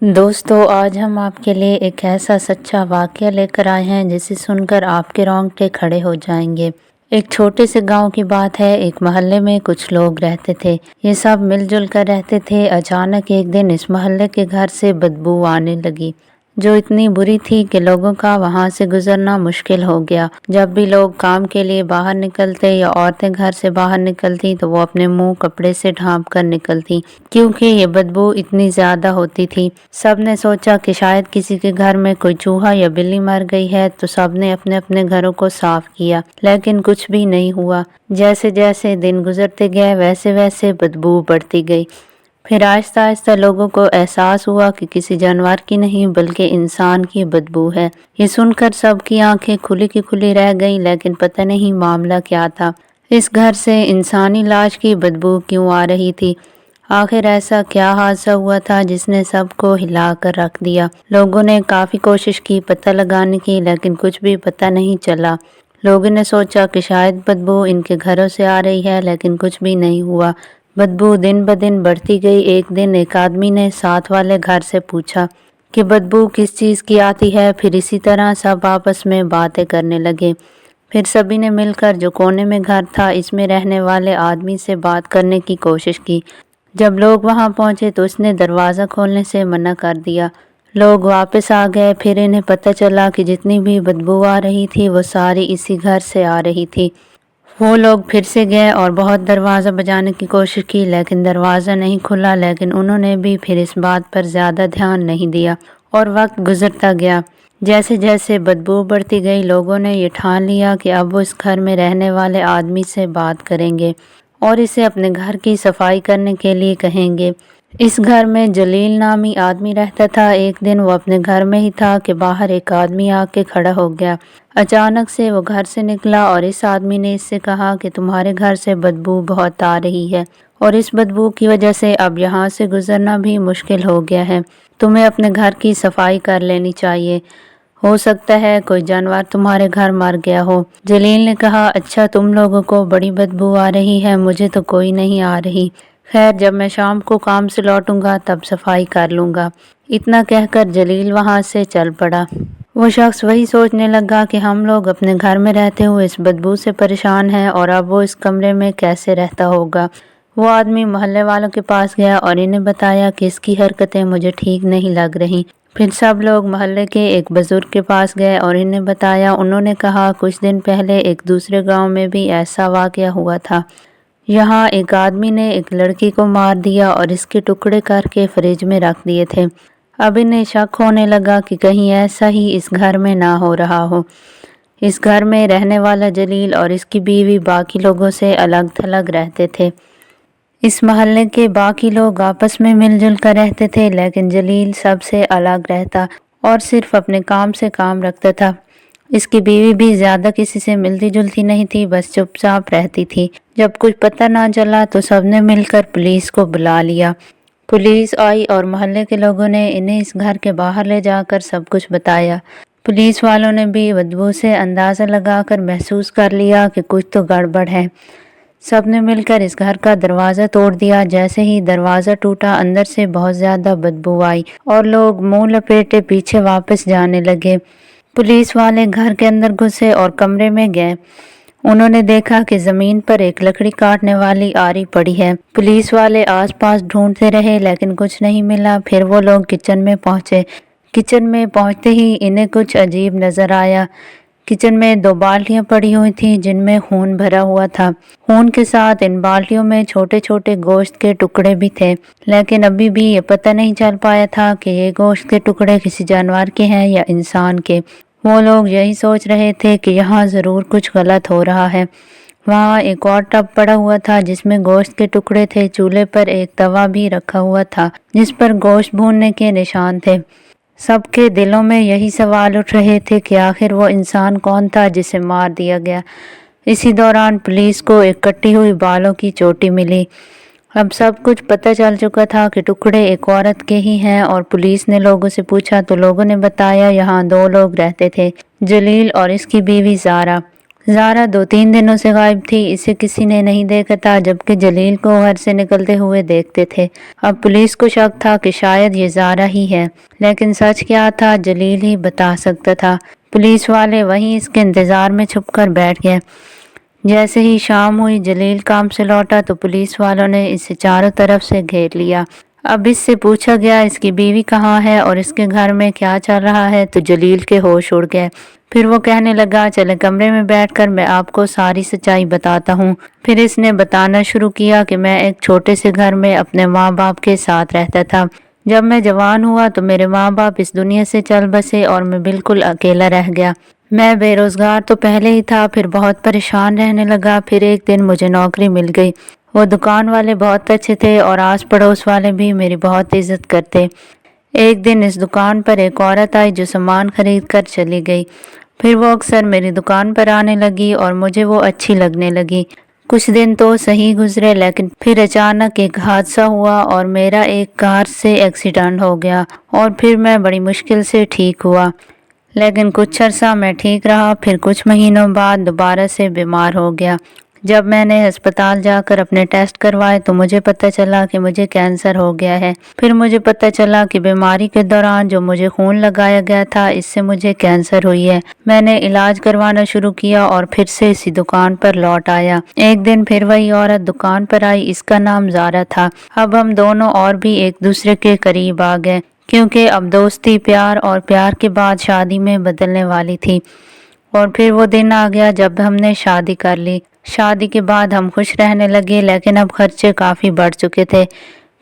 دوستو آج ہم آپ کے لیے ایک ایسا سچا واقعہ لے کر آئے ہیں جسے سن کر آپ کے رونگٹے کھڑے ہو جائیں گے۔ ایک چھوٹے سے گاؤں کی بات ہے۔ ایک محلے میں کچھ لوگ رہتے تھے۔ یہ سب مل جل کر رہتے تھے۔ اچانک ایک دن اس محلے کے گھر سے بدبو آنے لگی، جو اتنی بری تھی کہ لوگوں کا وہاں سے گزرنا مشکل ہو گیا۔ جب بھی لوگ کام کے لیے باہر نکلتے یا عورتیں گھر سے باہر نکلتی تو وہ اپنے منہ کپڑے سے ڈھانپ کر نکلتی، کیونکہ یہ بدبو اتنی زیادہ ہوتی تھی۔ سب نے سوچا کہ شاید کسی کے گھر میں کوئی چوہا یا بلی مر گئی ہے، تو سب نے اپنے اپنے گھروں کو صاف کیا، لیکن کچھ بھی نہیں ہوا۔ جیسے جیسے دن گزرتے گئے ویسے ویسے بدبو بڑھتی گئی۔ پھر آہستہ آہستہ لوگوں کو احساس ہوا کہ کسی جانور کی نہیں بلکہ انسان کی بدبو ہے۔ یہ سن کر سب کی آنکھیں کھلی کی کھلی رہ گئیں، لیکن پتہ نہیں معاملہ کیا تھا۔ اس گھر سے انسانی لاش کی بدبو کیوں آ رہی تھی؟ آخر ایسا کیا حادثہ ہوا تھا جس نے سب کو ہلا کر رکھ دیا؟ لوگوں نے کافی کوشش کی پتہ لگانے کی، لیکن کچھ بھی پتہ نہیں چلا۔ لوگوں نے سوچا کہ شاید بدبو ان کے گھروں سے آ رہی ہے، لیکن کچھ بھی نہیں ہوا۔ بدبو دن بدن بڑھتی گئی۔ ایک دن ایک آدمی نے ساتھ والے گھر سے پوچھا کہ بدبو کس چیز کی آتی ہے۔ پھر اسی طرح سب آپس میں باتیں کرنے لگے۔ پھر سبھی نے مل کر جو کونے میں گھر تھا اس میں رہنے والے آدمی سے بات کرنے کی کوشش کی۔ جب لوگ وہاں پہنچے تو اس نے دروازہ کھولنے سے منع کر دیا۔ لوگ واپس آ گئے۔ پھر انہیں پتہ چلا کہ جتنی بھی بدبو آ رہی تھی وہ ساری اسی گھر سے آ رہی تھی۔ وہ لوگ پھر سے گئے اور بہت دروازہ بجانے کی کوشش کی، لیکن دروازہ نہیں کھلا۔ لیکن انہوں نے بھی پھر اس بات پر زیادہ دھیان نہیں دیا اور وقت گزرتا گیا۔ جیسے جیسے بدبو بڑھتی گئی لوگوں نے یہ ٹھان لیا کہ اب وہ اس گھر میں رہنے والے آدمی سے بات کریں گے اور اسے اپنے گھر کی صفائی کرنے کے لیے کہیں گے۔ اس گھر میں جلیل نامی آدمی رہتا تھا۔ ایک دن وہ اپنے گھر میں ہی تھا کہ باہر ایک آدمی آ کے کھڑا ہو گیا۔ اچانک سے وہ گھر سے نکلا اور اس آدمی نے اس سے کہا کہ تمہارے گھر سے بدبو بہت آ رہی ہے اور اس بدبو کی وجہ سے اب یہاں سے گزرنا بھی مشکل ہو گیا ہے۔ تمہیں اپنے گھر کی صفائی کر لینی چاہیے، ہو سکتا ہے کوئی جانور تمہارے گھر مر گیا ہو۔ جلیل نے کہا اچھا تم لوگوں کو بڑی بدبو آ رہی ہے، مجھے تو کوئی نہیں آ رہی۔ خیر جب میں شام کو کام سے لوٹوں گا تب صفائی کر لوں گا۔ اتنا کہہ کر جلیل وہاں سے چل پڑا۔ وہ شخص وہی سوچنے لگا کہ ہم لوگ اپنے گھر میں رہتے ہوئے اس بدبو سے پریشان ہیں اور اب وہ اس کمرے میں کیسے رہتا ہوگا۔ وہ آدمی محلے والوں کے پاس گیا اور انہیں بتایا کہ اس کی حرکتیں مجھے ٹھیک نہیں لگ رہی۔ پھر سب لوگ محلے کے ایک بزرگ کے پاس گئے اور انہیں بتایا۔ انہوں نے کہا کچھ دن پہلے ایک دوسرے گاؤں میں بھی ایسا واقعہ ہوا تھا۔ یہاں ایک آدمی نے ایک لڑکی کو مار دیا اور اس کے ٹکڑے کر کے فریج میں رکھ دیے تھے۔ اب انہیں شک ہونے لگا کہ کہیں ایسا ہی اس گھر میں نہ ہو رہا ہو۔ اس گھر میں رہنے والا جلیل اور اس کی بیوی باقی لوگوں سے الگ تھلگ رہتے تھے۔ اس محلے کے باقی لوگ آپس میں مل جل کر رہتے تھے، لیکن جلیل سب سے الگ رہتا اور صرف اپنے کام سے کام رکھتا تھا۔ اس کی بیوی بھی زیادہ کسی سے ملتی جلتی نہیں تھی، بس چپ چاپ رہتی تھی۔ جب کچھ پتہ نہ چلا تو سب نے مل کر پولیس کو بلا لیا۔ پولیس آئی اور محلے کے لوگوں نے انہیں اس گھر کے باہر لے جا کر سب کچھ بتایا۔ پولیس والوں نے بھی بدبو سے اندازہ لگا کر محسوس کر لیا کہ کچھ تو گڑبڑ ہے۔ سب نے مل کر اس گھر کا دروازہ توڑ دیا۔ جیسے ہی دروازہ ٹوٹا اندر سے بہت زیادہ بدبو آئی اور لوگ منہ لپیٹے پیچھے واپس جانے لگے۔ پولیس والے گھر کے اندر گھسے اور کمرے میں گئے۔ انہوں نے دیکھا کہ زمین پر ایک لکڑی کاٹنے والی آری پڑی ہے۔ پولیس والے آس پاس ڈھونڈتے رہے لیکن کچھ نہیں ملا۔ پھر وہ لوگ کچن میں پہنچے۔ کچن میں پہنچتے ہی انہیں کچھ عجیب نظر آیا۔ کچن میں 2 بالٹیاں پڑی ہوئی تھیں جن میں خون بھرا ہوا تھا۔ خون کے ساتھ ان بالٹیوں میں چھوٹے چھوٹے گوشت کے ٹکڑے بھی تھے، لیکن ابھی بھی یہ پتہ نہیں چل پایا تھا کہ یہ گوشت کے ٹکڑے کسی جانور کے ہیں یا انسان کے۔ وہ لوگ یہی سوچ رہے تھے کہ یہاں ضرور کچھ غلط ہو رہا ہے۔ وہاں ایک اور ٹب پڑا ہوا تھا جس میں گوشت کے ٹکڑے تھے۔ چولہے پر ایک توا بھی رکھا ہوا تھا جس پر گوشت بھوننے کے نشان تھے۔ سب کے دلوں میں یہی سوال اٹھ رہے تھے کہ آخر وہ انسان کون تھا جسے مار دیا گیا۔ اسی دوران پولیس کو ایک کٹی ہوئی بالوں کی چوٹی ملی۔ اب سب کچھ پتہ چل چکا تھا کہ ٹکڑے ایک عورت کے ہی ہیں، اور پولیس نے لوگوں سے پوچھا تو لوگوں نے بتایا یہاں 2 لوگ رہتے تھے، جلیل اور اس کی بیوی زارا۔ زارا 2-3 دنوں سے غائب تھی، اسے کسی نے نہیں دیکھا تھا، جبکہ جلیل کو گھر سے نکلتے ہوئے دیکھتے تھے۔ اب پولیس کو شک تھا کہ شاید یہ زارا ہی ہے، لیکن سچ کیا تھا جلیل ہی بتا سکتا تھا۔ پولیس والے وہیں اس کے انتظار میں چھپ کر بیٹھ گئے۔ جیسے ہی شام ہوئی، جلیل کام سے لوٹا تو پولیس والوں نے اسے چاروں طرف سے گھیر لیا۔ اب اس سے پوچھا گیا اس کی بیوی کہاں ہے اور اس کے گھر میں کیا چل رہا ہے تو جلیل کے ہوش اڑ گئے۔ پھر وہ کہنے لگا، چلے کمرے میں بیٹھ کر میں آپ کو ساری سچائی بتاتا ہوں۔ پھر اس نے بتانا شروع کیا کہ میں ایک چھوٹے سے گھر میں اپنے ماں باپ کے ساتھ رہتا تھا۔ جب میں جوان ہوا تو میرے ماں باپ اس دنیا سے چل بسے اور میں بالکل اکیلا رہ گیا۔ میں بے روزگار تو پہلے ہی تھا، پھر بہت پریشان رہنے لگا۔ پھر ایک دن مجھے نوکری مل گئی۔ وہ دکان والے بہت اچھے تھے اور آس پڑوس والے بھی میری بہت عزت کرتے۔ ایک دن اس دکان پر ایک عورت آئی جو سامان خرید کر چلی گئی۔ پھر وہ اکثر میری دکان پر آنے لگی اور مجھے وہ اچھی لگنے لگی۔ کچھ دن تو صحیح گزرے، لیکن پھر اچانک ایک حادثہ ہوا اور میرا ایک کار سے ایکسیڈنٹ ہو گیا اور پھر میں بڑی مشکل سے ٹھیک ہوا۔ لیکن کچھ عرصہ میں ٹھیک رہا، پھر کچھ مہینوں بعد دوبارہ سے بیمار ہو گیا۔ جب میں نے ہسپتال جا کر اپنے ٹیسٹ کروائے تو مجھے پتہ چلا کہ مجھے کینسر ہو گیا ہے۔ پھر مجھے پتہ چلا کہ بیماری کے دوران جو مجھے خون لگایا گیا تھا اس سے مجھے کینسر ہوئی ہے۔ میں نے علاج کروانا شروع کیا اور پھر سے اسی دکان پر لوٹ آیا۔ ایک دن پھر وہی عورت دکان پر آئی، اس کا نام زارا تھا۔ اب ہم دونوں اور بھی ایک دوسرے کے قریب آ گئے، کیونکہ اب دوستی پیار اور پیار کے بعد شادی میں بدلنے والی تھی۔ اور پھر وہ دن آ گیا جب ہم نے شادی کر لی۔ شادی کے بعد ہم خوش رہنے لگے، لیکن اب خرچے کافی بڑھ چکے تھے۔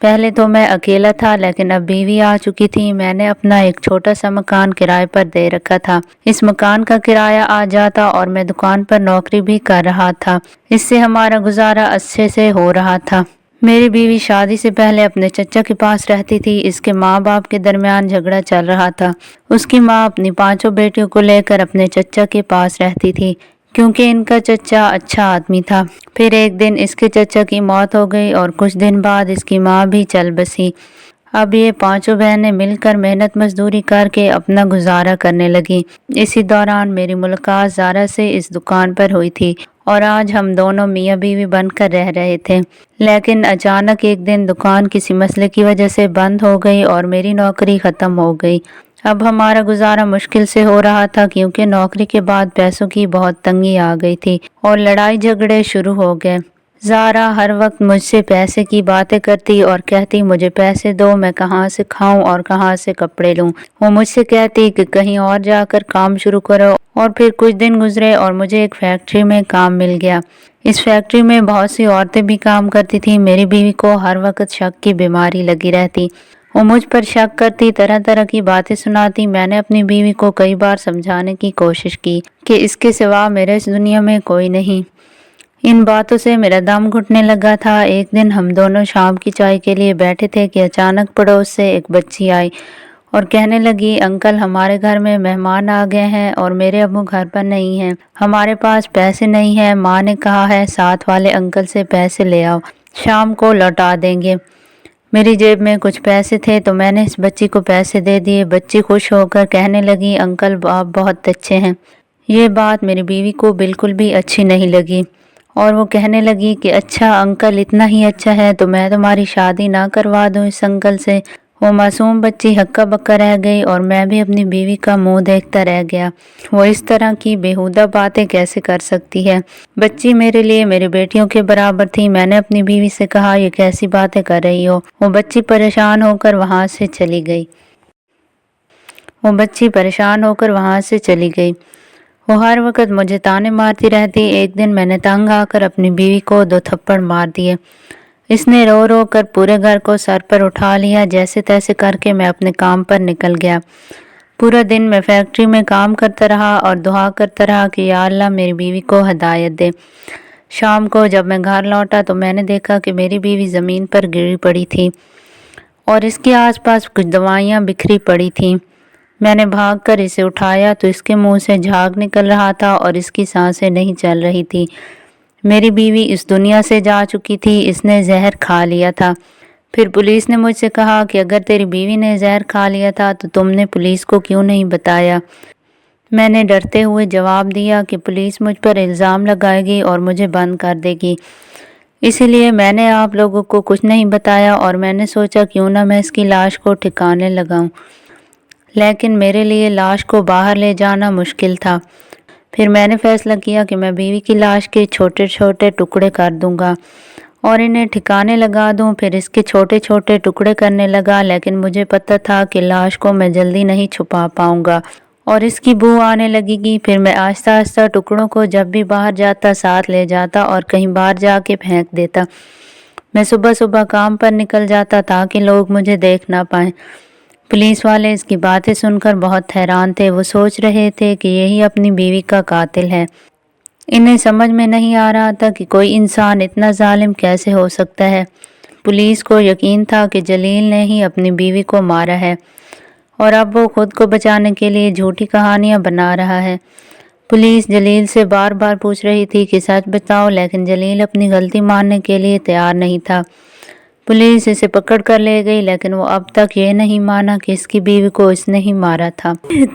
پہلے تو میں اکیلا تھا، لیکن اب بیوی آ چکی تھی۔ میں نے اپنا ایک چھوٹا سا مکان کرائے پر دے رکھا تھا۔ اس مکان کا کرایہ آ جاتا اور میں دکان پر نوکری بھی کر رہا تھا۔ اس سے ہمارا گزارا اچھے سے ہو رہا تھا۔ میری بیوی شادی سے پہلے اپنے چچا کے پاس رہتی تھی۔ اس کے ماں باپ کے درمیان جھگڑا چل رہا تھا۔ اس کی ماں اپنی 5 بیٹیوں کو لے کر اپنے چچا کے پاس رہتی تھی، کیونکہ ان کا چچا اچھا آدمی تھا۔ پھر ایک دن اس کے چچا کی موت ہو گئی اور کچھ دن بعد اس کی ماں بھی چل بسی۔ اب یہ 5 بہنیں مل کر محنت مزدوری کر کے اپنا گزارا کرنے لگی۔ اسی دوران میری ملاقات زارا سے اس دکان پر ہوئی تھی اور آج ہم دونوں میاں بیوی بن کر رہ رہے تھے۔ لیکن اچانک ایک دن دکان کسی مسئلے کی وجہ سے بند ہو گئی اور میری نوکری ختم ہو گئی۔ اب ہمارا گزارا مشکل سے ہو رہا تھا، کیونکہ نوکری کے بعد پیسوں کی بہت تنگی آ گئی تھی اور لڑائی جھگڑے شروع ہو گئے۔ زارا ہر وقت مجھ سے پیسے کی باتیں کرتی اور کہتی مجھے پیسے دو، میں کہاں سے کھاؤں اور کہاں سے کپڑے لوں۔ وہ مجھ سے کہتی کہ کہیں اور جا کر کام شروع کرو۔ اور پھر کچھ دن گزرے اور مجھے ایک فیکٹری میں کام مل گیا۔ اس فیکٹری میں بہت سی عورتیں بھی کام کرتی تھیں۔ میری بیوی کو ہر وقت شک کی بیماری لگی رہتی۔ وہ مجھ پر شک کرتی، طرح طرح کی باتیں سناتی۔ میں نے اپنی بیوی کو کئی بار سمجھانے کی کوشش کی کہ اس کے سوا میرے اس دنیا میں کوئی نہیں۔ ان باتوں سے میرا دم گھٹنے لگا تھا۔ ایک دن ہم دونوں شام کی چائے کے لیے بیٹھے تھے کہ اچانک پڑوس سے ایک بچی آئی اور کہنے لگی، انکل ہمارے گھر میں مہمان آ گئے ہیں اور میرے ابو گھر پر نہیں ہیں۔ ہمارے پاس پیسے نہیں ہیں۔ ماں نے کہا ہے ساتھ والے انکل سے پیسے لے آؤ، شام کو لوٹا دیں گے۔ میری جیب میں کچھ پیسے تھے تو میں نے اس بچی کو پیسے دے دیے۔ بچی خوش ہو کر کہنے لگی، انکل آپ بہت اچھے ہیں۔ یہ بات میری بیوی کو بالکل بھی اچھی نہیں لگی اور وہ کہنے لگی کہ اچھا انکل اتنا ہی اچھا ہے تو میں تمہاری شادی نہ کروا دوں اس انکل سے۔ وہ معصوم بچی ہکا بکا رہ گئی اور میں بھی اپنی بیوی کا منہ دیکھتا رہ گیا۔ وہ اس طرح کی بیہودہ باتیں کیسے کر سکتی ہے؟ بچی میرے لیے میری بیٹیوں کے برابر تھی۔ میں نے اپنی بیوی سے کہا، یہ کیسی باتیں کر رہی ہو؟ وہ بچی پریشان ہو کر وہاں سے چلی گئی۔ وہ ہر وقت مجھے تانے مارتی رہتی۔ ایک دن میں نے تنگ آ کر اپنی بیوی کو 2 تھپڑ مار دیے۔ اس نے رو رو کر پورے گھر کو سر پر اٹھا لیا۔ جیسے تیسے کر کے میں اپنے کام پر نکل گیا۔ پورا دن میں فیکٹری میں کام کرتا رہا اور دعا کرتا رہا کہ یا اللہ میری بیوی کو ہدایت دے۔ شام کو جب میں گھر لوٹا تو میں نے دیکھا کہ میری بیوی زمین پر گری پڑی تھی اور اس کے آس پاس کچھ دوائیاں بکھری پڑی تھیں۔ میں نے بھاگ کر اسے اٹھایا تو اس کے منہ سے جھاگ نکل رہا تھا اور اس کی سانسیں نہیں چل رہی تھی۔ میری بیوی اس دنیا سے جا چکی تھی، اس نے زہر کھا لیا تھا۔ پھر پولیس نے مجھ سے کہا کہ اگر تیری بیوی نے زہر کھا لیا تھا تو تم نے پولیس کو کیوں نہیں بتایا؟ میں نے ڈرتے ہوئے جواب دیا کہ پولیس مجھ پر الزام لگائے گی اور مجھے بند کر دے گی، اسی لیے میں نے آپ لوگوں کو کچھ نہیں بتایا اور میں نے سوچا کیوں نہ میں اس کی لاش کو ٹھکانے لگاؤں، لیکن میرے لیے لاش کو باہر لے جانا مشکل تھا۔ پھر میں نے فیصلہ کیا کہ میں بیوی کی لاش کے چھوٹے چھوٹے ٹکڑے کر دوں گا اور انہیں ٹھکانے لگا دوں۔ پھر اس کے چھوٹے چھوٹے ٹکڑے کرنے لگا، لیکن مجھے پتہ تھا کہ لاش کو میں جلدی نہیں چھپا پاؤں گا اور اس کی بو آنے لگے گی۔ پھر میں آہستہ آہستہ ٹکڑوں کو جب بھی باہر جاتا ساتھ لے جاتا اور کہیں باہر جا کے پھینک دیتا۔ میں صبح صبح کام پر نکل جاتا تاکہ لوگ مجھے دیکھ نہ پائیں۔ پولیس والے اس کی باتیں سن کر بہت حیران تھے، وہ سوچ رہے تھے کہ یہی اپنی بیوی کا قاتل ہے۔ انہیں سمجھ میں نہیں آ رہا تھا کہ کوئی انسان اتنا ظالم کیسے ہو سکتا ہے۔ پولیس کو یقین تھا کہ جلیل نے ہی اپنی بیوی کو مارا ہے اور اب وہ خود کو بچانے کے لیے جھوٹی کہانیاں بنا رہا ہے۔ پولیس جلیل سے بار بار پوچھ رہی تھی کہ سچ بتاؤ، لیکن جلیل اپنی غلطی ماننے کے لیے تیار نہیں تھا۔ پولیس اسے پکڑ کر لے گئی، لیکن وہ اب تک یہ نہیں مانا کہ اس کی بیوی کو اس نے ہی مارا تھا۔